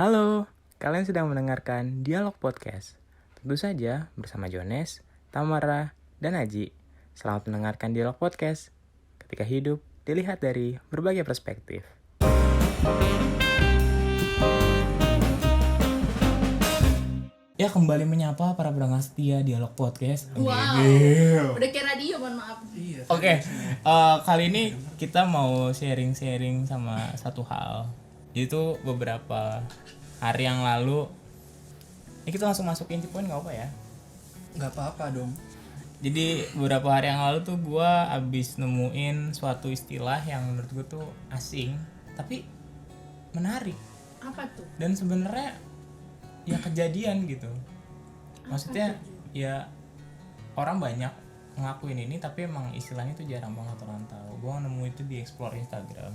Halo, kalian sedang mendengarkan Dialog Podcast. Tentu saja bersama Jones, Tamara, dan Aji. Selamat mendengarkan Dialog Podcast. Ketika hidup dilihat dari berbagai perspektif. Ya, kembali menyapa para pendengar setia Dialog Podcast. Wow, udah kayak radio, mohon maaf. Oke, kali ini kita mau sharing-sharing sama satu hal. Itu beberapa hari yang lalu. Ini kita langsung masuk inti poin nggak apa ya? Nggak apa-apa dong. Jadi beberapa hari yang lalu tuh gue abis nemuin suatu istilah yang menurut gue tuh asing, tapi menarik. Apa tuh? Dan sebenarnya ya kejadian gitu. Maksudnya ya orang banyak ngakuin ini, tapi emang istilahnya tuh jarang banget orang tahu. Gue nemu itu di explore Instagram.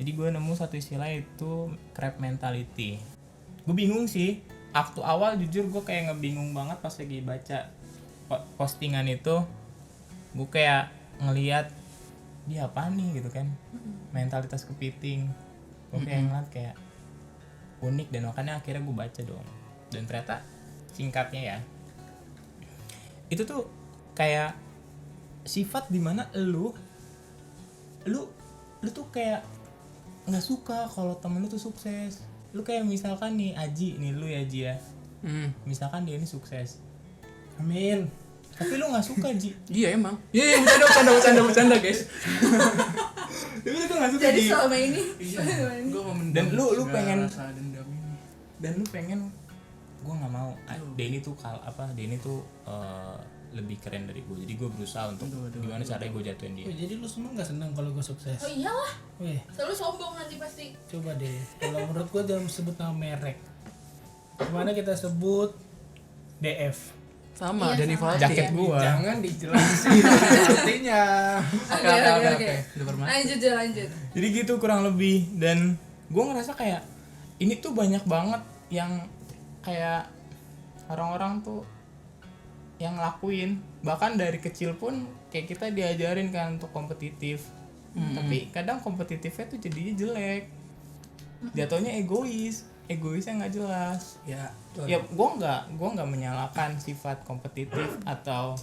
Jadi gue nemu satu istilah itu crab mentality. Gue bingung sih. Waktu awal jujur gue kayak ngebingung banget pas lagi baca postingan itu. Gue kayak ngelihat dia apa nih gitu kan. Mentalitas kepiting. Gue kayak ngeliat kayak unik, dan makanya akhirnya gue baca dong. Dan ternyata singkatnya ya, itu tuh kayak sifat dimana lu tuh kayak nggak suka kalau temen lu tuh sukses. Lu kayak misalkan nih Aji, nih lu ya Aji ya, misalkan dia ini sukses, amin, tapi lu nggak suka Ji. Iya emang. Iya bercanda guys. Tapi lu tuh nggak suka Jadi Ji. selama ini Gue mau Dan lu segala pengen rasa dendam ini. dan lu pengen, gue nggak mau Denny tuh Denny tuh lebih keren dari gue, jadi gue berusaha untuk gimana caranya gue jatuhin dia. Jadi lu semua gak seneng kalau gue sukses? oh iyalah, Weh, selalu sombong nanti pasti. coba deh. Kalau menurut gue jangan sebut nama merek. Gimana kita sebut DF? Sama Iya, Denny sama. Valti. Jaket gua. Jangan dijelasin artinya. Oke. Udah bermain. Lanjut. Jadi gitu kurang lebih. Dan gue ngerasa kayak ini tuh banyak banget yang kayak orang-orang tuh yang ngelakuin. Bahkan dari kecil pun kayak kita diajarin kan untuk kompetitif. Tapi kadang kompetitifnya tuh jadinya jelek. Jatuhnya egoisnya nggak jelas. Ya, Ya gue nggak menyalahkan sifat kompetitif atau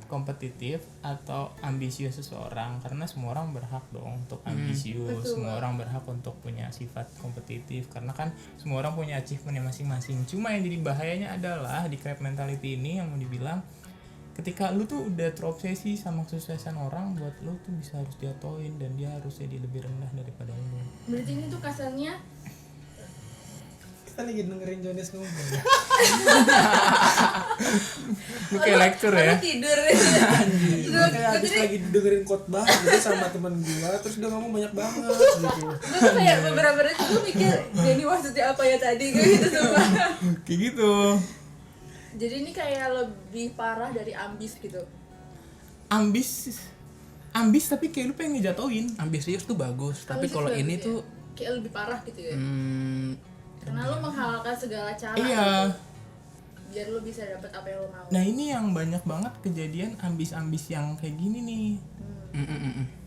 kompetitif atau ambisius seseorang, karena semua orang berhak dong untuk ambisius. Betul. Semua orang berhak untuk punya sifat kompetitif, karena kan semua orang punya achievementnya masing-masing. Cuma yang jadi bahayanya adalah di crab mentality ini yang mau dibilang, ketika lu tuh udah terobsesi sama kesuksesan orang, buat lu tuh bisa harus jatuhin dan dia harus jadi lebih rendah daripada lu. Berarti ini tuh kasarnya kita lagi dengerin Jones ngomong. Lu kayak lecture ya. Aku tidur. Kayak habis lagi dengerin khotbah gitu sama teman gua, terus dia ngomong banyak banget gitu. Gue tuh kayak beberapa detik gue mikir Denny maksudnya apa ya tadi gitu sumpah. Kayak gitu. Jadi ini kayak lebih parah dari ambis gitu. Ambis tapi kayak lu pengen ngejatuhin. Ambisius tuh bagus, tapi Ambisius kalau bagus ini ya. tuh kayak lebih parah gitu ya. Karena lo menghalalkan segala cara Iya. gitu, biar lo bisa dapet apa yang lo mau. Nah ini yang banyak banget kejadian ambis yang kayak gini nih.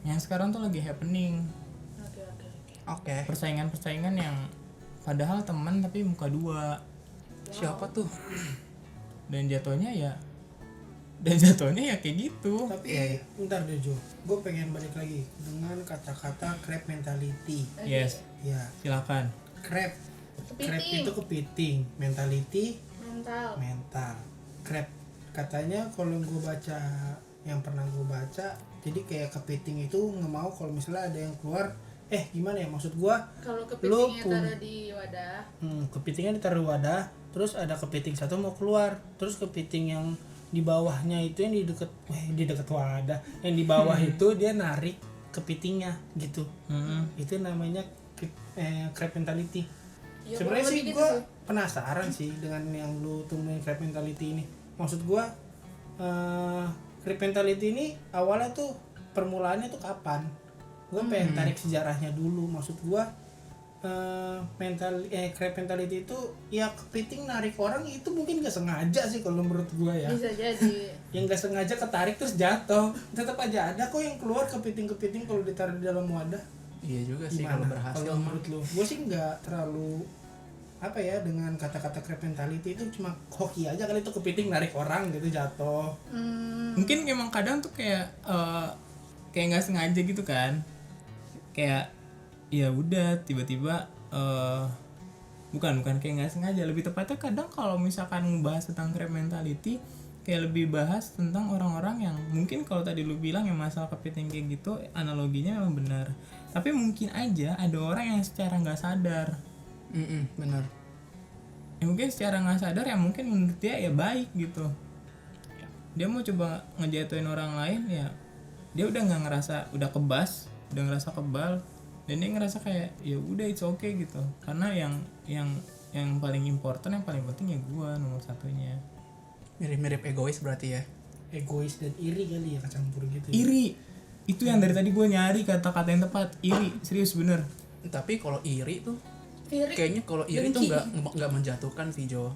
Yang sekarang tuh lagi happening. Oke. Persaingan yang padahal teman tapi muka dua. siapa tuh? Dan jatuhnya ya kayak gitu. Tapi bentar deh Jo, gue pengen balik lagi dengan kata-kata crab mentality. Yes, Ya, silakan. crab Kepiting. itu kepiting, mentality Mental. crab katanya kalau gue baca, yang pernah gue baca, jadi kayak kepiting itu nggak mau kalau misalnya ada yang keluar, gimana ya maksud gue, Kalau Lo kepitingnya pun- taruh di wadah. kepitingnya ditaruh di wadah, terus ada kepiting satu mau keluar, terus kepiting yang di bawahnya itu yang di deket wadah, yang di bawah itu dia narik kepitingnya gitu. Itu namanya crab mentality. Ya, Sebenarnya kurang sih lebih gue gitu penasaran sih dengan yang lu temuin crab mentality ini. Maksud gue crab mentality ini awalnya tuh permulaannya tuh kapan? Gue pengen tarik sejarahnya dulu. Maksud gue crab mentality itu ya kepiting narik orang itu mungkin gak sengaja sih kalau menurut gue ya. Bisa jadi. Yang gak sengaja ketarik terus jatuh, tetap aja ada kok yang keluar kepiting-kepiting kalau ditaruh di dalam wadah. Iya juga sih Gimana kalau berhasil kalau mah. menurut lu? Gue sih nggak terlalu apa ya dengan kata-kata crab mentality itu cuma hoki aja kali, itu kepiting narik orang gitu jatuh. Mungkin emang kadang tuh kayak kayak nggak sengaja gitu kan, kayak ya udah tiba-tiba bukan kayak nggak sengaja, lebih tepatnya kadang kalau misalkan ngebahas tentang crab mentality kayak lebih bahas tentang orang-orang yang mungkin kalau tadi lu bilang yang masalah kepiting kayak gitu analoginya memang benar, tapi mungkin aja ada orang yang secara nggak sadar Benar. ya, mungkin secara nggak sadar ya mungkin menurut dia ya baik gitu, dia mau coba ngejatuhin orang lain ya dia udah nggak ngerasa, udah kebas, udah ngerasa kebal, dan dia ngerasa kayak ya udah it's okay gitu, karena yang paling important, yang paling penting ya gua nomor satunya. Mirip-mirip egois berarti ya. Egois dan iri kali ya, kecampur gitu ya. Iri itu yang dari tadi gua nyari kata-kata yang tepat, iri, serius bener. Tapi kalau iri tuh Iri. kayaknya kalau iri tuh Dengki. nggak menjatuhkan sih Jo.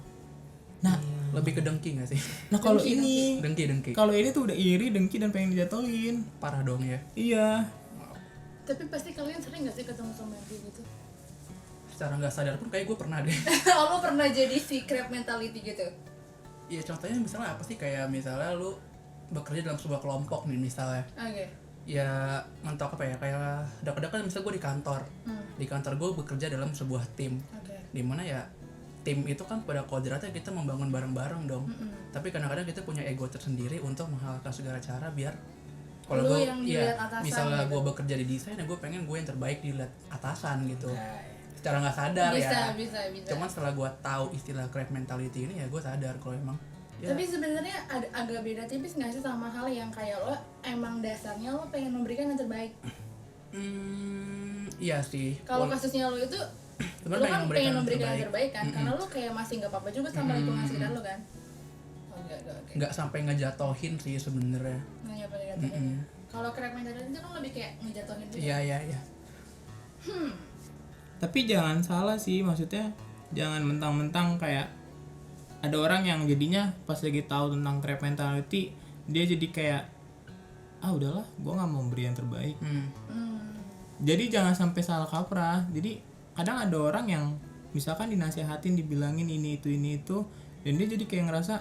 Nah Lebih ke dengki nggak sih? nah kalau Dengki, ini Dengki. kalau ini tuh udah iri, dengki, dan pengen dijatuhin. Parah dong ya. Iya. Tapi pasti kalian sering gak sih ketemu sama yang kayak gitu? Secara nggak sadar pun kayak gue pernah deh. Lo pernah jadi si crab mentality gitu? Iya contohnya misalnya apa sih, kayak misalnya lu bekerja dalam sebuah kelompok nih misalnya. Oke. Ya mentok apa ya, kayak dekat-dekat misalnya gue di kantor. Di kantor gue bekerja dalam sebuah tim. Oke. Dimana ya tim itu kan pada kodratnya kita membangun bareng-bareng dong. Tapi kadang-kadang kita punya ego tersendiri untuk menghalalkan segala cara biar kalau Lu gue yang dilihat atasan misalnya gitu. gue bekerja di desain ya gue pengen gue yang terbaik dilihat atasan gitu. Nah, Secara nggak sadar ya. bisa. Cuman setelah gue tahu istilah crab mentality ini ya gue sadar kalau emang ya, Tapi sebenarnya agak beda tipis nggak sih sama hal yang kayak lo emang dasarnya lo pengen memberikan yang terbaik. iya sih. Kalau kasusnya lo itu lo Sebenarnya kan pengen memberikan yang terbaik kan, karena lo kayak masih nggak apa-apa juga sama lingkungan sekitar lo kan. Oke. nggak sampai ngejatohin sih sebenarnya. Nanya apa Kalau crab mentality itu kan lebih kayak ngejatuhin juga. Iya. Tapi jangan salah sih, maksudnya jangan mentang-mentang kayak ada orang yang jadinya pas lagi tahu tentang crab mentality dia jadi kayak udahlah gue nggak mau beri yang terbaik. Jadi jangan sampai salah kaprah. Jadi kadang ada orang yang misalkan dinasehatin, dibilangin ini itu dan dia jadi kayak ngerasa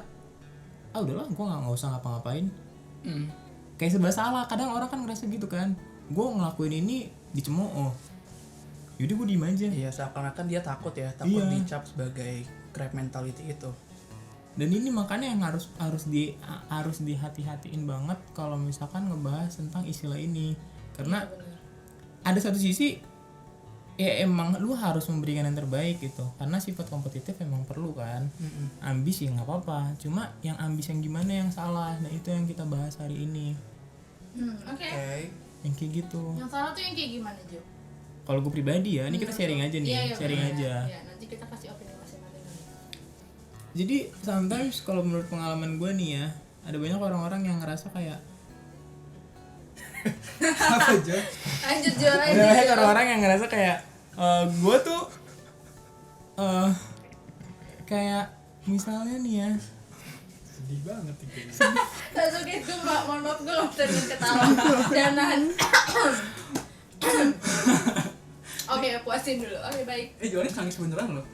udahlah gue nggak usah ngapa-ngapain. Kayak serba salah. Kadang orang kan ngerasa gitu kan, gue ngelakuin ini dicemooh, yaudah gue diem aja. Iya, seakan-akan dia takut Iya. dicap sebagai crab mentality itu. Dan ini makanya yang harus dihati-hatiin banget kalau misalkan ngebahas tentang istilah ini, karena ada satu sisi ya emang lu harus memberikan yang terbaik gitu, karena sifat kompetitif emang perlu kan. Ambis ya nggak apa-apa, cuma yang ambis yang gimana yang salah, nah itu yang kita bahas hari ini. Oke. Yang kayak gitu. Yang salah tuh yang kayak gimana Jo? Kalau gue pribadi ya, ini kita sharing aja nih, Iya, sharing bener. aja. Iya, nanti kita kasih opini masing-masing. Jadi sometimes kalau menurut pengalaman gue nih ya, ada banyak orang-orang yang ngerasa kayak Apa Jo? Lanjut Jo, ada lanjut. banyak orang-orang yang ngerasa kayak gue tuh kayak misalnya nih ya, Sedih banget itu. Langsung kayak gue mohon maaf gue gak bisa ketawa dan nahan. Oke, puasin dulu. Oke, baik. Johnny nangis beneran loh.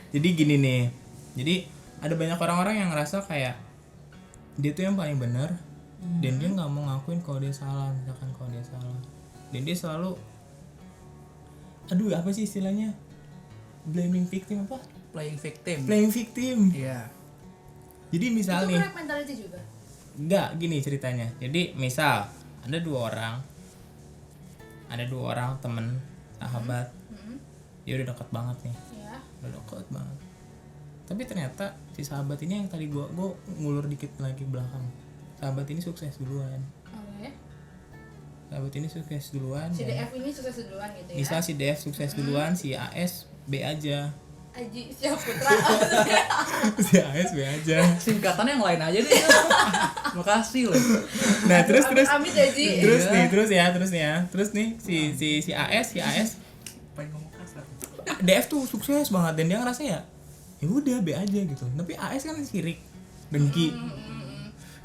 jadi gini nih, jadi ada banyak orang-orang yang ngerasa kayak dia tuh yang paling benar dan dia nggak mau ngakuin kalau dia salah, misalkan kalau dia salah, dan dia selalu apa sih istilahnya, blaming victim apa, Playing victim. playing victim. Iya. Jadi misal Itu nih, crab mentality juga. enggak gini ceritanya, jadi misal ada dua orang temen sahabat, dia udah dekat banget nih, Ya. udah deket banget, tapi ternyata si sahabat ini yang tadi gua ngulur dikit lagi belakang, sahabat ini sukses duluan, Oke. sahabat ini sukses duluan Si ya. DF ini sukses duluan gitu ya. Misal si DF sukses duluan, si AS B aja. Aji siapa Putra. Si AS B aja. Singkatan yang lain aja deh. Makasih loh. Nah, terus Amit Aji. terus nih si AS Pengen ngomong kasar. DF tuh sukses banget dan dia ngerasa ya udah B aja gitu. Tapi AS kan sirik, dengki.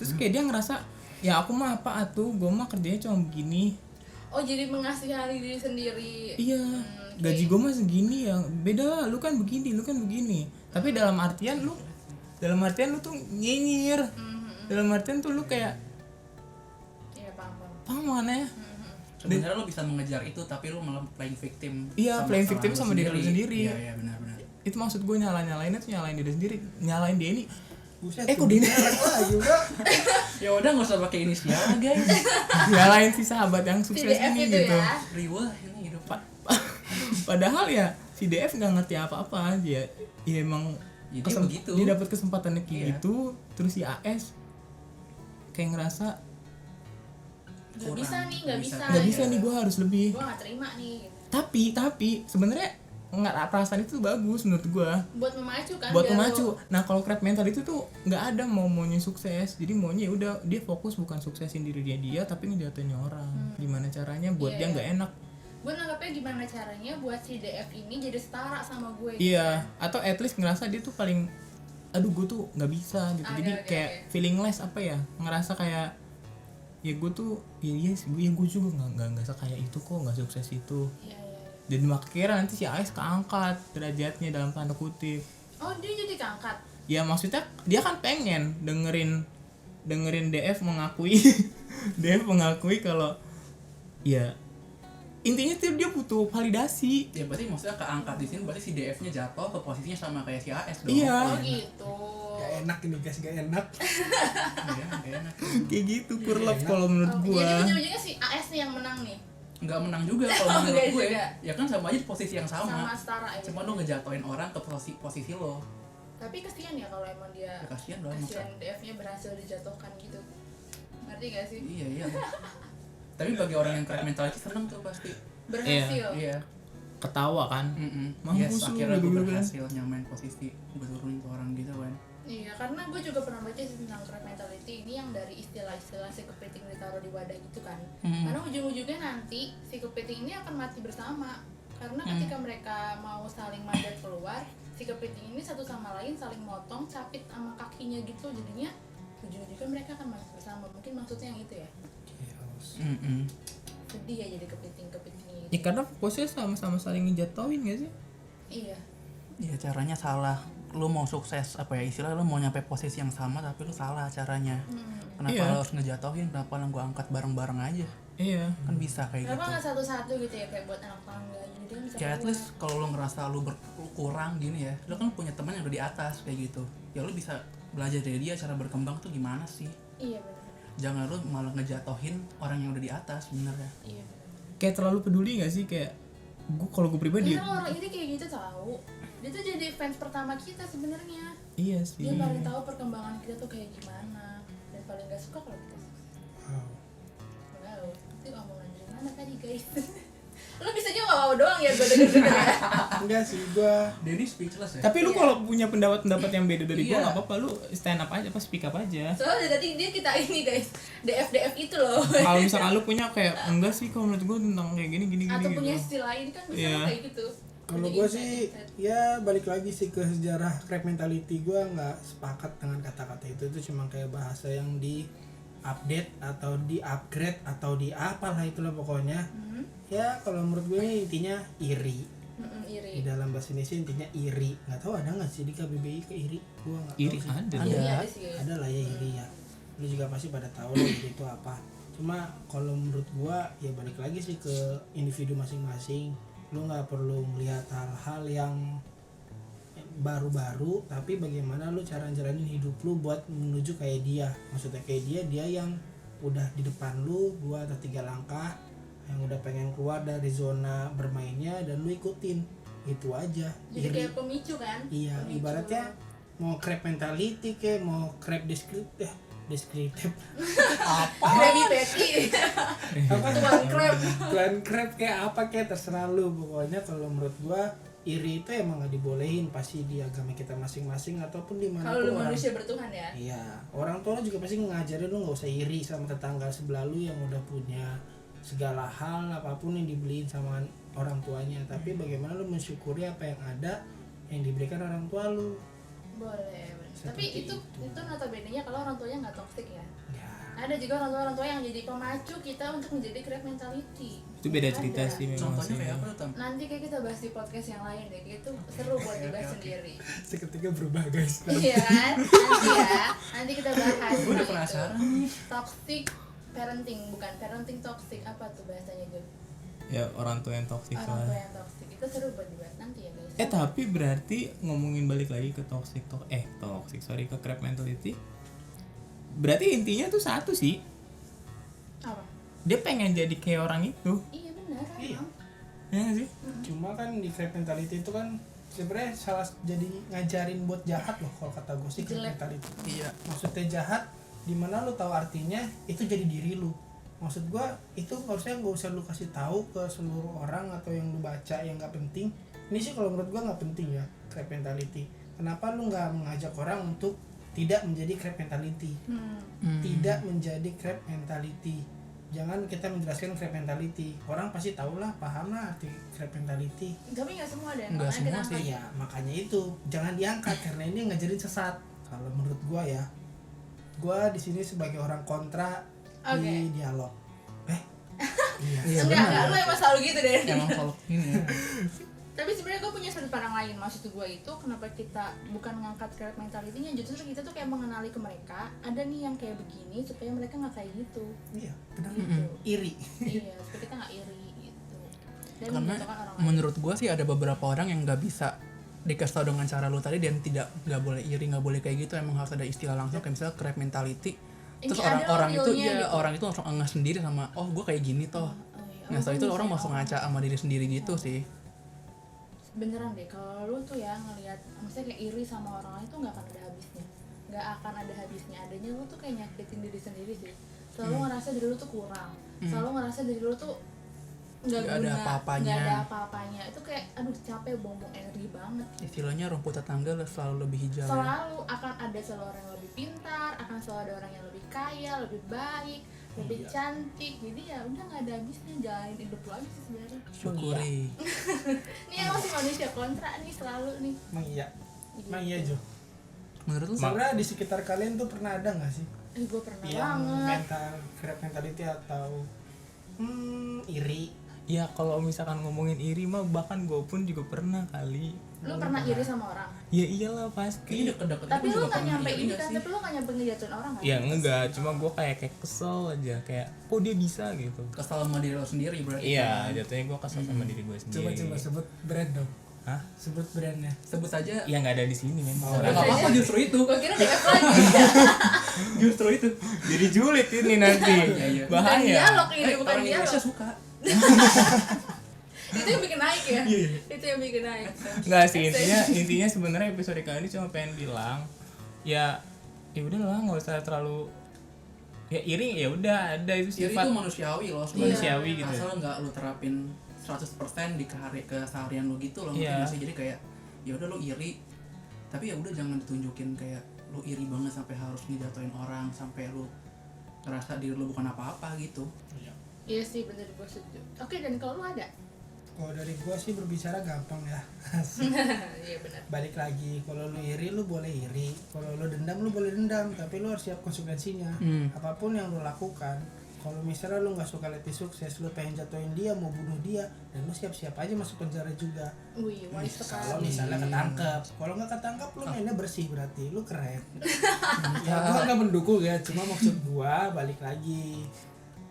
Terus kayak dia ngerasa ya aku mah apa atuh, gue mah kerjanya cuma begini. Oh jadi mengasihani diri sendiri. Iya, gaji gue mah segini ya, beda lah, lu kan begini, tapi dalam artian lu tuh nyinyir, dalam artian tuh lu kayak Iya paham. paham mana ya. Sebenarnya lu bisa mengejar itu tapi lu malah playing victim. Iya, playing victim sama diri lu sendiri. Iya benar-benar. Itu maksud gue nyalainnya tuh nyalain diri sendiri, nyalain dia ini. Buset, Kok dia ini lagi bro. Ya udah nggak usah pakai inisial guys. nyalain si sahabat yang sukses CDF ini itu gitu. ya. Riwah ini hidup. Padahal ya si DF nggak ngerti apa-apa aja. Ya emang Jadi begitu. dia dapat kesempatannya kayak Iya. gitu, terus si AS kayak ngerasa Gak Kurang. bisa nih, gak bisa. nggak bisa nih, gue harus lebih. Gue gak terima nih. Tapi sebenarnya nggak, perasaan itu bagus menurut gue, Buat memacu kan. buat biar memacu. lo- Nah kalau crab mental itu tuh nggak ada maunya sukses, jadi maunya udah dia fokus bukan suksesin diri dia tapi ngejatuhin orang. Gimana caranya buat Iya. dia nggak enak. Gue nanggapnya gimana caranya buat si DF ini jadi setara sama gue. Iya, atau at least ngerasa dia tuh paling, aduh gue tuh nggak bisa gitu. Jadi Oke, kayak feelingless apa ya, ngerasa kayak ya gue tuh iya sih, gue juga nggak sekaya itu kok, nggak sukses itu. Iya. Dan makanya nanti si AS keangkat derajatnya dalam tanda kutip. Oh dia jadi keangkat. Ya maksudnya dia kan pengen dengerin DF mengakui DF mengakui kalau ya intinya tuh dia butuh validasi. Ya berarti maksudnya keangkat di sini berarti si DF-nya jatuh ke posisinya sama kayak si AS dong. Iya. Oh gitu. Gak enak ini guys, gak enak. Iya, nggak enak. Kayak gitu kurlap kalau menurut Oh, gua. jadi ujung-ujungnya si AS nih yang menang nih. Nggak menang juga kalau Oh, menurut nggak gue. juga. Ya kan sama aja di posisi yang Sama sama. setara aja. Cuma lu ngejatuhin orang ke posisi lo. Tapi kasihan ya kalau emang dia Ya kasihan dong. masa. kasihan DF-nya berhasil dijatuhkan gitu. Ngerti gak sih? Iya. Tapi bagi orang yang crack mentality seneng tuh pasti. Berhasil. Iya. Ketawa kan. Yes, Mampus lu, akhirnya gue gitu-gitu kan. berhasil nyamain posisi, gue turunin tuh orang gitu kan. Iya, karena gue juga pernah baca sih tentang crab mentality ini yang dari istilah-istilah si kepiting ditaruh di wadah gitu kan. Karena ujung-ujungnya nanti si kepiting ini akan mati bersama. Karena ketika mereka mau saling manjat keluar, si kepiting ini satu sama lain saling motong, capit sama kakinya gitu. Jadinya ujung-ujungnya mereka akan mati bersama. Mungkin maksudnya yang itu ya. Sedih ya jadi kepiting-kepiting ini. Ya karena fokusnya sama-sama saling ngejatuhin gak sih? Iya. Iya caranya salah. Lu mau sukses apa ya istilah lu mau nyampe posisi yang sama tapi lu salah caranya. Kenapa Iya. lu harus ngejatuhin? Kenapa lu gua angkat bareng-bareng aja? Iya. Kan bisa kayak Kenapa gitu. nggak satu-satu gitu ya kayak buat anak tangga jadi dia bisa Ya at keluar. least kalau lu ngerasa lu berkurang gini ya, lu kan punya teman yang udah di atas kayak gitu. Ya lu bisa belajar dari dia cara berkembang tuh gimana sih. Iya benar. Jangan lu malah ngejatohin orang yang udah di atas sebenarnya. Iya benar. Kayak terlalu peduli gak sih, kayak kalau gue pribadi. Karena orang ini kayak gitu tahu. Dia tuh jadi fans pertama kita sebenarnya. Iya sih. Dia paling tahu perkembangan kita tuh kayak gimana dan paling gak suka kalau kita sukses. Wow, itu omongan dari mana tadi guys? Lo bisa juga wow doang ya gue denger ya. Enggak sih, gua Denny speechless ya. Tapi lu kalau punya pendapat yang beda dari gue Iya. nggak apa-apa, lu stand up aja, apa speak up aja. Soalnya tadi dia kita ini guys, DF itu loh. Kalau misalkan lu punya kayak enggak sih kalau menurut gue tentang kayak gini Atau gitu. punya istilah lain kan bisa Iya. kayak gitu. kalau Jadi gue insight, sih insight. ya balik lagi sih ke sejarah crab mentality. Gue nggak sepakat dengan kata-kata itu cuma kayak bahasa yang di update atau di upgrade atau di apalah itulah pokoknya. Ya kalau menurut gue ini intinya iri. Iri. Di dalam bahasa Indonesia intinya iri. Nggak tahu ada nggak sih di KBBI ke iri? Gue nggak tahu Iri sih. ada. Iya, Ada. ada sih. Ada lah ya iri ya. Lu juga pasti pada tahu lah iri itu apa. Cuma kalau menurut gua ya balik lagi sih ke individu masing-masing. Lu nggak perlu melihat hal-hal yang baru-baru, tapi bagaimana lu cara jalanin hidup lu buat menuju kayak dia. Maksudnya kayak dia yang udah di depan lu 2 atau 3 langkah, yang udah pengen keluar dari zona bermainnya dan lu ikutin. Itu aja. Jadi Iri. kayak pemicu kan? Iya, Pemicu. ibaratnya mau crab mentality ke mau crab deskriptif Krabby Patty. apa Tuan crab. tuan crab kayak apa kayak terserah lu. Pokoknya kalau menurut gua iri itu emang gak dibolehin, pasti di agama kita masing-masing ataupun di mana Kalau lu orang. manusia bertuhan ya. Iya, orang tua lu juga pasti ngajarin lu nggak usah iri sama tetangga sebelah lu yang udah punya segala hal apapun yang dibeliin sama orang tuanya. Tapi bagaimana lu mensyukuri apa yang ada yang diberikan orang tua lu. Boleh. Tapi Seperti itu notabene-nya kalau orang tuanya nggak toksik ya. Ya, Ada juga orang tua yang jadi pemacu kita untuk menjadi crab mentality. Itu beda cerita Ada. sih memang Contohnya sih. kayak apa tuh, Tam? Nanti kayak kita bahas di podcast yang lain deh, itu seru buat dibahas sendiri. Seketika berubah guys. Iya kan? Nanti ya, nanti kita bahas. Gue udah itu. penasaran nih. Toxic parenting, bukan parenting toxic, apa tuh bahasanya Jo? Ya orang tua yang toksik Orang tua lah. yang toxic itu seru buat dibahas nanti ya guys. Tapi berarti ngomongin balik lagi ke toxic ke crab mentality. Berarti intinya tuh satu sih, Apa? dia pengen jadi kayak orang itu. Iya benar. Iya. Emang. Ya nggak sih? Cuma kan di crab mentality itu kan sebenarnya salah jadi ngajarin buat jahat loh kalau kata gue sih crab Jelek. mentality. Iya. Maksudnya jahat dimana lu tahu artinya itu jadi diri lu. Maksud gue itu harusnya gak usah lu kasih tahu ke seluruh orang atau yang lu baca yang nggak penting. Ini sih kalau menurut gue nggak penting ya crab mentality. Kenapa lu nggak mengajak orang untuk tidak menjadi crab mentality? Tidak menjadi crab mentality. Jangan kita menjelaskan crab mentality. Orang pasti tahu lah, paham lah arti crab mentality. Tapi nggak semua deh. Nggak makanya semua kita sih. angkat. Iya, makanya itu jangan diangkat karena ini ngajarin sesat. Kalau menurut gua ya, gua di sini sebagai orang kontra Oke. di dialog. Iya. Iya Enggak, lu emang selalu gitu deh. Emang kalau ini ya. Tapi sebenarnya gue punya sudut pandang lain. Maksud gue itu kenapa kita bukan ngangkat crab mentality-nya, justru kita tuh kayak mengenali ke mereka ada nih yang kayak begini supaya mereka nggak kayak gitu. Iya, benar. Gitu. Iri. Iya, supaya kita nggak iri gitu. Dan Karena menjatuhkan orang lain. menurut gue sih ada beberapa orang yang nggak bisa dikasih tau dengan cara lu tadi dan nggak boleh iri, nggak boleh kayak gitu. Emang harus ada istilah langsung kayak misalnya crab mentality. Ini Terus ada orang-orang itu realnya ya gitu. orang itu langsung ngeh sendiri sama oh gue kayak gini toh. Oh, iya. Nah Oh, setelah itu gua orang bisa. langsung ngaca sama diri sendiri gitu sih. Beneran deh, kalau lu tuh ya ngelihat, maksudnya kayak iri sama orang lain tuh nggak akan ada habisnya. Nggak akan ada habisnya. Adanya lu tuh kayak nyakitin diri sendiri sih. Selalu ngerasa diri lu tuh kurang. Selalu ngerasa diri lu tuh nggak Nggak ada guna, apa-apanya. nggak ada apa-apanya. Itu kayak aduh capek, buang-buang energi banget. Istilahnya rumput tetangga selalu lebih hijau. Ya. Selalu akan ada selalu orang yang lebih pintar, akan selalu ada orang yang lebih kaya, lebih baik, lebih cantik. Jadi ya udah nggak ada habisnya, jalanin hidup lu aja sih sebenarnya. Syukuri. Ini yang masih manusia kontra nih selalu nih. Emang iya. Gitu. Emang iya, Jo. Menurut lu? Sebenarnya di sekitar kalian tuh pernah ada nggak sih Gue pernah yang banget. crab mentality atau iri? Ya kalau misalkan ngomongin iri mah bahkan gue pun juga pernah kali. Lu pernah iri sama orang? Ya iyalah Kayaknya pasti. deket-deket Tapi gue lu juga nggak pernah nyampe iri ini nggak kan? sih? Tapi lu nggak nyampe ngejatuhin orang kan? Ya enggak, cuma gue kayak kesel aja kayak kok dia bisa gitu. Kesal sama diri lo sendiri berarti. Iya, jatuhnya gue kesel sama diri gue sendiri. Coba sebut brand dong. Hah? Sebut brandnya. Sebut saja. Ya nggak ada di sini memang. Ya, nggak apa-apa justru itu. Gue kira DF lagi. Justru itu. Jadi julid ini nanti. Iya. Bukan Bahaya. dialog ini, bukan Orang Indonesia dialog. suka. Itu yang bikin naik ya? Itu yang bikin naik. Nggak sih, intinya sebenarnya episode kali ini cuma pengen bilang ya udahlah nggak usah terlalu ya iri, ya udah ada itu Iri sifat itu manusiawi loh. Iya. manusiawi gitu. Asal nggak lu terapin 100% di keseharian lu gitu loh. Iya. Mungkin sih jadi kayak ya udah lu iri. Tapi ya udah jangan ditunjukin kayak lu iri banget sampai harus ngejatuhin orang sampai lu ngerasa diri lu bukan apa-apa gitu. Iya sih, bener, gue setuju. Oke, dan kalau lu ada? Kalau dari gua sih berbicara gampang ya. Iya benar. Balik lagi, kalau lu iri lu boleh iri, kalau lu dendam lu boleh dendam, tapi lu harus siap konsekuensinya. Apapun yang lu lakukan, kalau misalnya lu nggak suka Leti sukses, lu pengen jatuhin dia, mau bunuh dia, dan lu siap-siap aja masuk penjara juga. Wih, wise Kalau sekali. misalnya ketangkep, kalau nggak ketangkep lu mainnya bersih berarti lu keren. Ya gua nggak mendukung ya, cuma maksud gua balik lagi.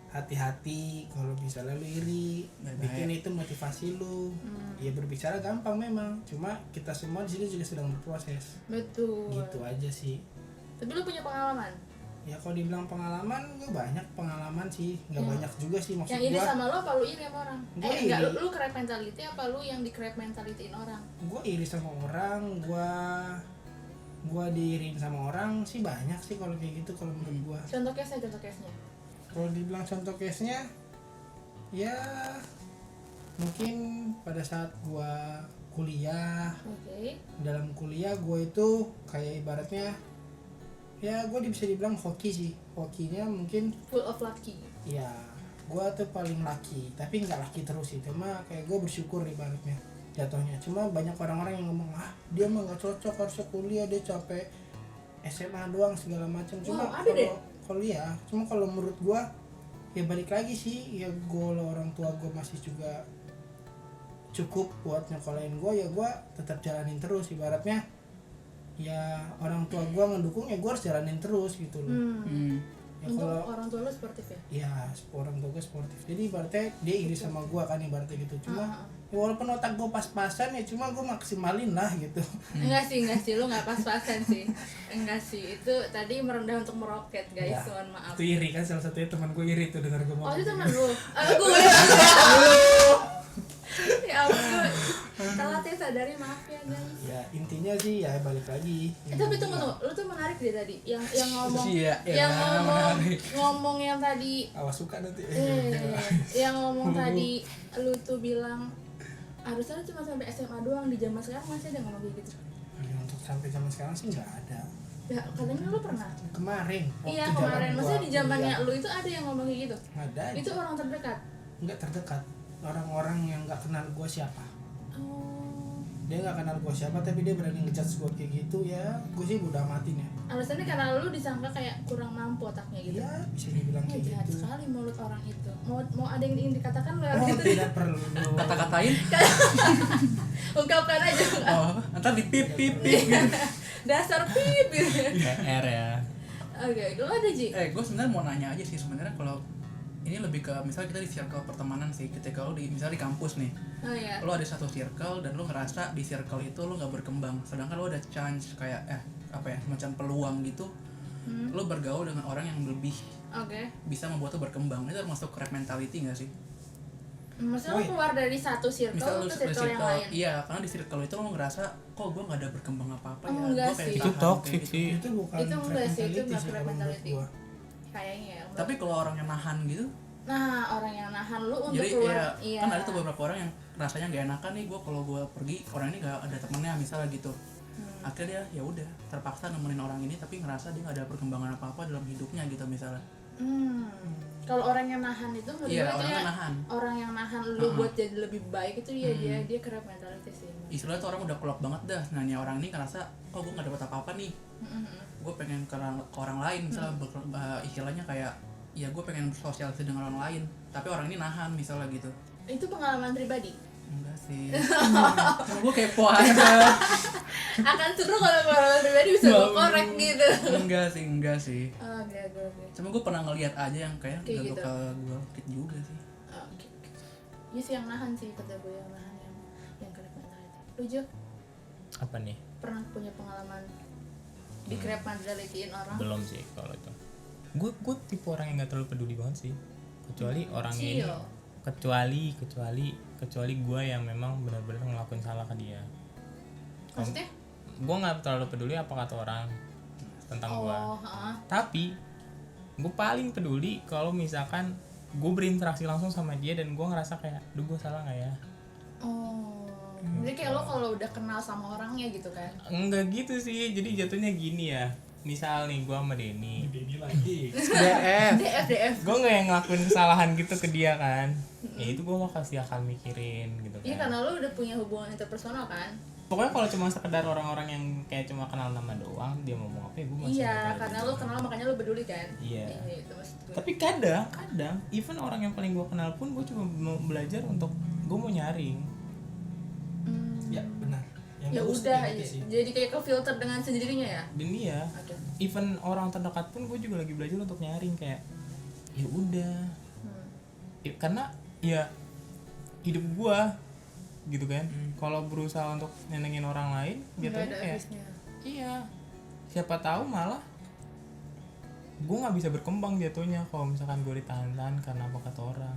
Hati-hati kalau misalnya lu iri, Baik-baik. bikin itu motivasi lu. Ya berbicara gampang memang, cuma kita semua di sini juga sedang berproses. Betul. Gitu aja sih. Tapi lu punya pengalaman? Ya kalau dibilang pengalaman, gue banyak pengalaman sih, nggak banyak juga sih maksud Yang iri gua. sama lo apa lu iri sama orang? Gua Enggak, iri. lu crab mentality apa lu yang di crab mentalityin orang? Gue iri sama orang, gue diiriin sama orang sih banyak sih kalau kayak gitu kalau menurut gue. Contoh case-nya. Kalau dibilang contoh case-nya, ya mungkin pada saat gue kuliah, Oke. dalam kuliah gue itu kayak ibaratnya, ya gue bisa dibilang hoki sih, hokinya mungkin Full of lucky. ya gue tuh paling laki, tapi nggak laki terus sih, cuma kayak gue bersyukur ibaratnya jatuhnya. Cuma banyak orang-orang yang ngomong dia mah nggak cocok harusnya kuliah, dia capek SMA doang segala macam. Cuma Wow, ada deh. kalau ya cuma kalau menurut gue ya balik lagi sih, ya orang tua gue masih juga cukup buat nyekolahin gue, ya gue tetap jalanin terus. Ibaratnya ya orang tua gue ngedukung, ya gue harus jalanin terus gitu loh. Ya Untuk kalau orang tua lu sportif ya? ya orang tua gue sportif, jadi ibaratnya dia iri sama gue kan, ibaratnya gitu. Cuma ya walaupun otak gue pas-pasan ya, cuma gue maksimalin lah gitu. Enggak sih, lu nggak pas-pasan sih. Enggak sih, itu tadi merendah untuk meroket guys, Ya, mohon maaf. itu iri kan, salah satunya teman gue iri tuh dengar gue Oh ngomong. itu teman lu? Gue ya ampun, telat ya sadari, maaf ya guys. Ya intinya sih ya balik lagi. Tapi tunggu, lu tuh menarik deh tadi, yang ngomong, Iya, yang menarik. ngomong yang tadi, Awas suka nanti. yang ngomong tadi, lu tuh bilang harusnya cuma sampai SMA doang, di zaman sekarang masih ada ngomong kayak gitu. Ya, untuk sampai zaman sekarang sih nggak ada. Ya katanya lu pernah. Kemarin. Iya waktu kemarin, zaman maksudnya di gua zamannya kuliah, lu itu ada yang ngomong kayak gitu. nggak ada. Itu orang terdekat. Nggak terdekat. Orang-orang yang nggak kenal gue siapa. Oh. Dia nggak kenal gue siapa, tapi dia berani ngejudge gue kayak gitu, ya gue sih udah amatin ya. Alasannya karena lu disangka kayak kurang mampu otaknya gitu. Iya bisa dibilang Ya, kayak jahat gitu. sekali mulut orang itu. Mau ada yang ingin dikatakan lewat Oh gitu? tidak perlu. Kata-katain. Ungkapkan aja. Oh, ntar di pip pip pip gitu. Dasar pip gitu. R ya. Oke, lu ada Ji? Gue sebenarnya mau nanya aja sih sebenarnya, kalau ini lebih ke misalnya kita di circle pertemanan sih, ketika lo misalnya di kampus nih, Oh iya. lo ada satu circle dan lo ngerasa di circle itu lo nggak berkembang, sedangkan lo ada chance kayak apa ya, macam peluang gitu, lo bergaul dengan orang yang lebih Oke. bisa membuat lo berkembang. Itu masuk crab mentality nggak sih? Maksudnya Oh lu iya. keluar dari satu circle Misal lo ke circle yang lain? iya, karena di circle itu lo ngerasa kok gue nggak ada berkembang apa-apa Oh, ya, enggak gue kayak sih. Itu tahan, toxic kayak gitu. sih. Itu bukan Itu enggak sih, itu mentality enggak sih crab kalau menurut mentality. gua. Kayaknya ya. Tapi kalau orang yang nahan gitu, Nah, orang yang nahan lu untuk jadi keluar. ya, Iya. kan ada tuh beberapa orang yang rasanya gak enakan nih, gue kalau gue pergi orang ini gak ada temennya misalnya gitu. Akhirnya dia ya udah terpaksa nemenin orang ini, tapi ngerasa dia gak ada perkembangan apa-apa dalam hidupnya gitu misalnya. Kalau orang yang nahan itu menurut Iya, gue itu orang ya, yang nahan. orang yang nahan lu buat jadi lebih baik itu ya dia crab mentality sih. Istilahnya tuh orang udah klop banget dah, nanya orang ini ngerasa kok gue gak dapet apa-apa nih, gue pengen ke orang lain misalnya, istilahnya kayak ya gue pengen bersosialisasi dengan orang lain, tapi orang ini nahan misalnya gitu. Itu pengalaman pribadi. Enggak sih, gue kepo aja. Akan seru kalau pengalaman pribadi bisa gue korek gitu. Enggak sih. Oke. Cuma gue pernah ngeliat aja yang kayak Kayak gak gitu. bakal gue rakit juga sih. Oke. Iya sih yang nahan sih, kata gue yang nahan yang crab mentality. Lu Jo, Apa nih? pernah punya pengalaman di crab mentalityin orang? Belum sih kalau itu. Gue tipe orang yang nggak terlalu peduli banget sih. Kecuali orangnya ini. Chill. Kecuali gue yang memang benar-benar ngelakuin salah ke dia. Maksudnya? Gue nggak terlalu peduli apa kata orang tentang gue. Oh, heeh. Tapi gue paling peduli kalau misalkan gue berinteraksi langsung sama dia dan gue ngerasa kayak, duh gue salah nggak ya? Oh. Jadi kayak lo kalau udah kenal sama orangnya gitu kan? Enggak gitu sih, jadi jatuhnya gini ya. Misal nih gue sama Denny, lagi. DF. gue nggak yang ngelakuin kesalahan gitu ke dia kan, ya itu gue pasti akan mikirin gitu kan. Iya karena lo udah punya hubungan interpersonal kan? Pokoknya kalau cuma sekedar orang-orang yang kayak cuma kenal nama doang, dia ngomong apa ya gue masih Iya, bakal karena peduli. lo kenal makanya lo peduli kan? Iya. Itu maksud gue. Tapi kadang even orang yang paling gue kenal pun gue cuma mau belajar untuk gue mau nyaring. Ya benar. Yang Ya bagus udah, kayak gitu sih. jadi kayak ke filter dengan sendirinya ya? Dan dia Oke. even orang terdekat pun gue juga lagi belajar untuk nyaring kayak ya udah. Ya, karena ya hidup gue gitu kan. Kalau berusaha untuk nyenengin orang lain Nggak jatuhnya ada kayak habisnya. iya. Siapa tahu malah gue nggak bisa berkembang jatuhnya kalau misalkan gue ditahan-tahan karena apa kata orang.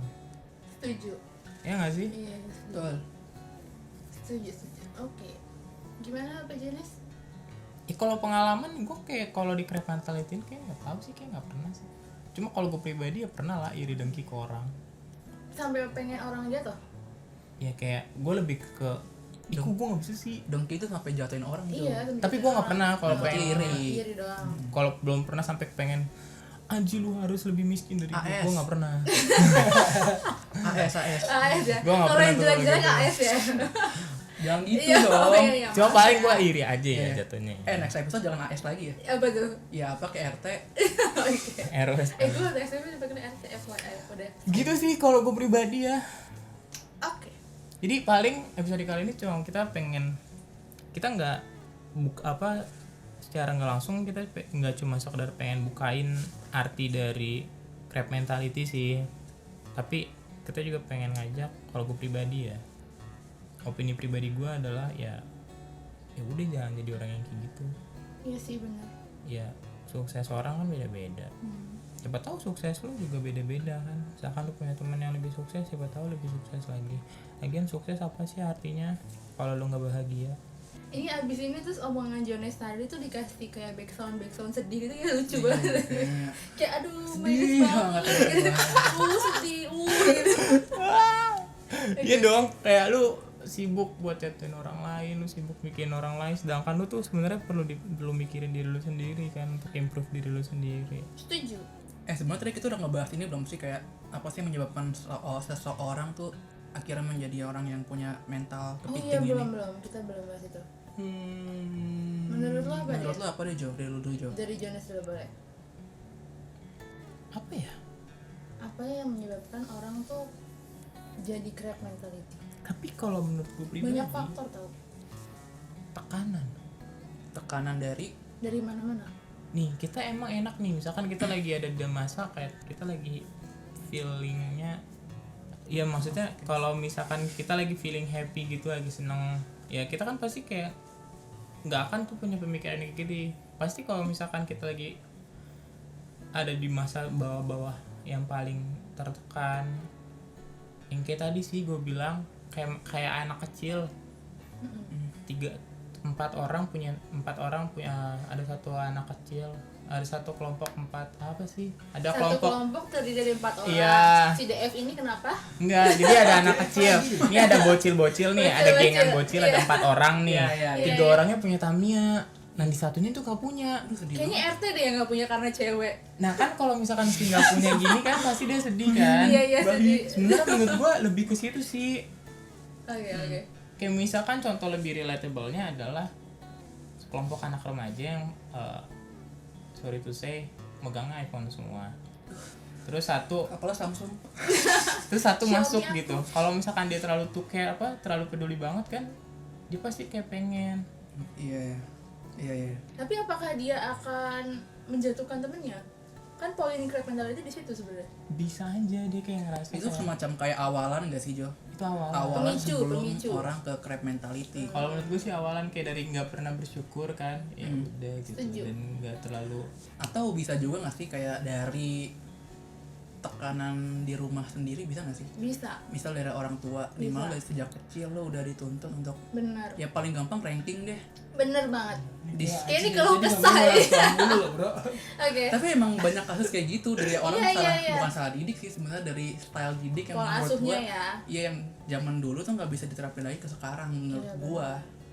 Setuju. Ya nggak sih? Iya, Betul. setuju. Oke. Gimana Pak Jenis? Ya kalau pengalaman gue kayak kalau di crab mentality kayak nggak tahu sih, kayak nggak pernah sih. Cuma kalau gue pribadi ya pernah lah iri dengki ke orang. Sampai pengen orang jatuh? Ya kayak gue lebih ke ih kok gue nggak bisa sih. Dengki itu sampai jatuhin orang gitu. Iya. sampai Tapi jatuh gue nggak orang. pernah kalau Berarti pengen iri. Iri doang. kalau belum pernah sampai pengen anjir lu harus lebih miskin dari gue. AS. Gue nggak pernah. AS. AS ya? Gua nggak Kalau pernah yang tuh jelek-jelek kayak AS ya? Jangan gitu Iya, dong. iya, Cuma maaf paling ya. gua iri aja ya Iya. jatuhnya. Next episode jangan AS lagi ya. Apa tuh? Ya apa ke RT. Oke. ROS. Gue waktu SMP dipanggil RT FYI udah. Gitu sih kalau gue pribadi ya. Oke. Jadi paling episode kali ini cuma kita nggak secara nggak langsung kita nggak cuma sekedar pengen bukain arti dari crab mentality sih, tapi kita juga pengen ngajak, kalau gue pribadi ya, opini pribadi gue adalah ya udah jangan jadi orang yang kayak gitu. Iya sih benar. Ya sukses orang kan beda-beda. Siapa tahu sukses lu juga beda-beda kan. Misalkan lu punya teman yang lebih sukses, siapa tahu lebih sukses lagi. Lagian sukses apa sih artinya kalau lu nggak bahagia? Ini abis ini terus omongan Jones tadi tuh dikasih kayak backsound sedih gitu, kayak lucu banget. Kayaknya Kayak aduh sedih banget. sedih gitu. Iya dong, kayak lu sibuk buat chatting orang lain, lu sibuk bikin orang lain, sedangkan lu tuh sebenarnya perlu mikirin diri lu sendiri kan, untuk improve diri lu sendiri. Setuju. Sebenarnya tadi kita udah ngebahas ini belum sih, kayak apa sih yang menyebabkan seseorang tuh akhirnya menjadi orang yang punya mental Oh kepiting iya ini. belum kita belum bahas itu. Menurut lo apa Menurut deh? lo apa deh Jo? Dari lu dulu Jo. Dari Jonas dulu boleh. Apa ya? Apa yang menyebabkan orang tuh jadi crab mentality? Tapi kalau menurut gue pribadi, Banyak faktor tau. tekanan. Tekanan dari Dari mana-mana. Nih kita emang enak nih, misalkan kita lagi ada di masa kayak kita lagi feelingnya, ya maksudnya kalau misalkan kita lagi feeling happy gitu, lagi seneng, ya kita kan pasti kayak nggak akan tuh punya pemikiran kayak gini. Pasti kalau misalkan kita lagi ada di masa bawah-bawah yang paling tertekan, yang kayak tadi sih gue bilang, kayak anak kecil, 4 orang punya ada satu anak kecil, ada satu kelompok 4 apa sih, ada Satu kelompok terdiri dari 4 orang. Iya. Si DF ini kenapa? enggak, jadi ada anak kecil, ini ada bocil-bocil nih, ada Bocil-bocil, gengan bocil, ada iya. 4 orang nih, Iya, iya, iya. 3 orangnya punya Tamiya, nah di satunya tuh gak punya. Kayaknya RT deh yang gak punya karena cewek. Nah kan kalau misalkan si gak punya gini kan pasti dia sedih kan. Iya, sedih. Sebenarnya menurut gua lebih ke situ sih. Oke. Kayak misalkan contoh lebih relatable-nya adalah kelompok anak remaja yang sorry to say megangnya iPhone semua. Terus satu apalah Samsung. Xiaomi masuk aku. gitu. Kalau misalkan dia terlalu terlalu peduli banget kan, dia pasti kayak pengen. Iya. Tapi apakah dia akan menjatuhkan temennya? Kan poin crab mentality di situ sebenarnya. Bisa aja dia kayak ngerasa Itu kayak- semacam kayak awalan gak sih Jo? itu awal. Awalan Pemicu, sebelum pemicu. orang ke crab mentality. Kalau menurut gue sih awalan kayak dari nggak pernah bersyukur kan, ya udah gitu, Setuju. dan nggak terlalu. Atau bisa juga gak sih kayak dari tekanan di rumah sendiri, bisa gak sih? Bisa. Misal dari orang tua, Bisa. dimana dari sejak kecil lo udah dituntut untuk Benar. ya paling gampang ranking deh. Bener banget. Di, Kayak ini keluh kesah ya. Oke. Tapi emang banyak kasus kayak gitu dari orang Iya. bukan salah didik sih sebenarnya, dari style didik yang Pola menurut asuhnya gua ya. iya yang zaman dulu tuh nggak bisa diterapin lagi ke sekarang menurut Iya, gua.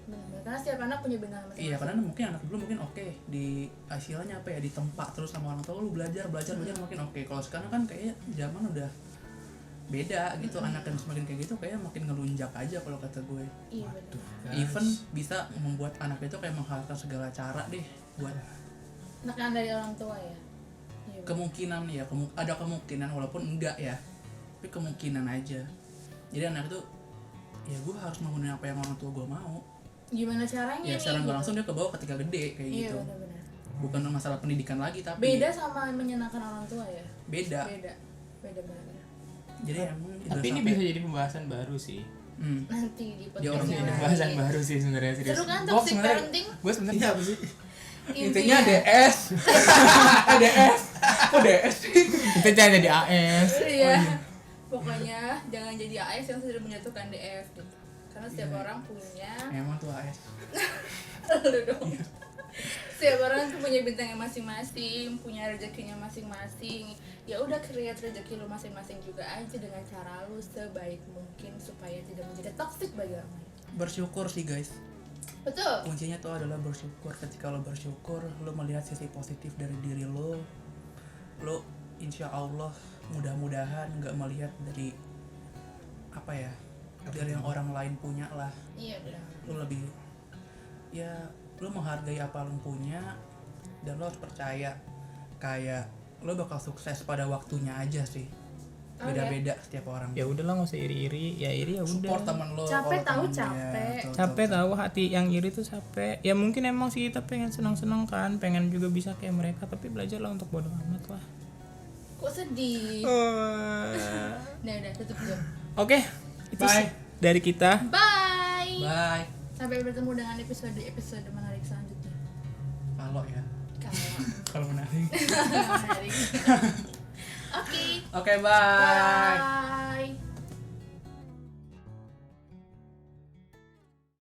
Bener. Karena setiap anak punya benang masing-masing. Iya, karena mungkin anak dulu mungkin oke di istilahnya apa ya, ditempa terus sama orang tua, lu belajar mungkin oke. Kalau sekarang kan kayaknya zaman udah beda gitu, anak yang semakin kayak gitu kayaknya makin ngelunjak aja kalau kata gue. Iya bener. Even bisa membuat anak itu kayak menghalalkan segala cara deh buat Tekanan dari orang tua ya. Iya. kemungkinan ya, ada kemungkinan walaupun enggak ya, tapi kemungkinan aja. Jadi anak itu ya gue harus memenuhi apa yang orang tua gue mau. Gimana caranya Ya nih? secara nggak gitu. langsung dia kebawa ketika gede kayak Iya gitu. benar-benar. Bukan masalah pendidikan lagi tapi Beda sama menyenangkan orang tua ya. beda. Beda benar-benar. Jadi emang Tapi ini bisa jadi pembahasan baru sih. Nanti di Ya, orang podcast Ini yang pembahasan lain. baru sih sebenarnya, serius. Seru kan Gua toxic sebenarnya- parenting? Gue sebenarnya Iya apa sih? intinya DS. DS. Kok DS sih? kita jangan jadi AS. Iya. Pokoknya jangan jadi AS yang sudah menjatuhkan DF gitu. Karena setiap Iya. orang punya Emang tuh AS. lu dong. Setiap orang tuh punya bintangnya masing-masing, punya rezekinya masing-masing. Ya udah create rezeki lu masing-masing juga aja dengan cara lu sebaik mungkin supaya tidak menjadi toxic bagi orang lain. Bersyukur sih guys. Betul. Kuncinya tuh adalah bersyukur. Ketika lo bersyukur, lo melihat sisi positif dari diri lo insya Allah mudah-mudahan nggak melihat dari apa ya, dari yang orang lain punya lah. Iya benar. Lu lebih ya lu menghargai apa lu punya dan lu harus percaya kayak lu bakal sukses pada waktunya aja sih. Beda-beda setiap orang. Ya udahlah, nggak usah iri-iri, ya iri ya udah. Support temen lu. Capek kalau tahu, temen capek. dia. Capek tahu, hati yang iri tuh capek. Ya mungkin emang sih kita pengen senang-senang kan, pengen juga bisa kayak mereka, tapi belajarlah untuk bodo amat lah. Kok sedih? Udah tutup dulu. Oke, itu Bye. sih dari kita. Bye. Bye. Sampai bertemu dengan episode menarik selanjutnya. Kalau ya. Kalau menarik. Menarik. Oke. Oke, bye. Bye.